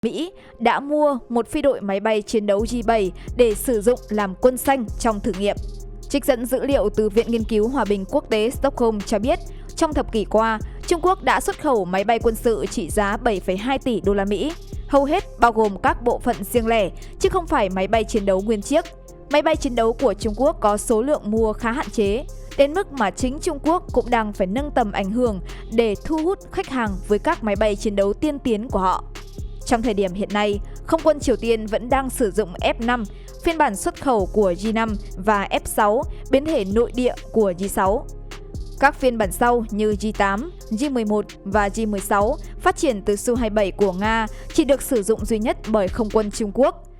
Mỹ đã mua một phi đội máy bay chiến đấu J-7 để sử dụng làm quân xanh trong thử nghiệm. Trích dẫn dữ liệu từ Viện Nghiên cứu Hòa bình Quốc tế Stockholm cho biết, trong thập kỷ qua, Trung Quốc đã xuất khẩu máy bay quân sự trị giá 7,2 tỷ đô la Mỹ, hầu hết bao gồm các bộ phận riêng lẻ, chứ không phải máy bay chiến đấu nguyên chiếc. Máy bay chiến đấu của Trung Quốc có số lượng mua khá hạn chế, đến mức mà chính Trung Quốc cũng đang phải nâng tầm ảnh hưởng để thu hút khách hàng với các máy bay chiến đấu tiên tiến của họ. Trong thời điểm hiện nay, không quân Triều Tiên vẫn đang sử dụng F-5, phiên bản xuất khẩu của J-5 và F-6, biến thể nội địa của J-6. Các phiên bản sau như J-8, J-11 và J-16 phát triển từ Su-27 của Nga chỉ được sử dụng duy nhất bởi không quân Trung Quốc.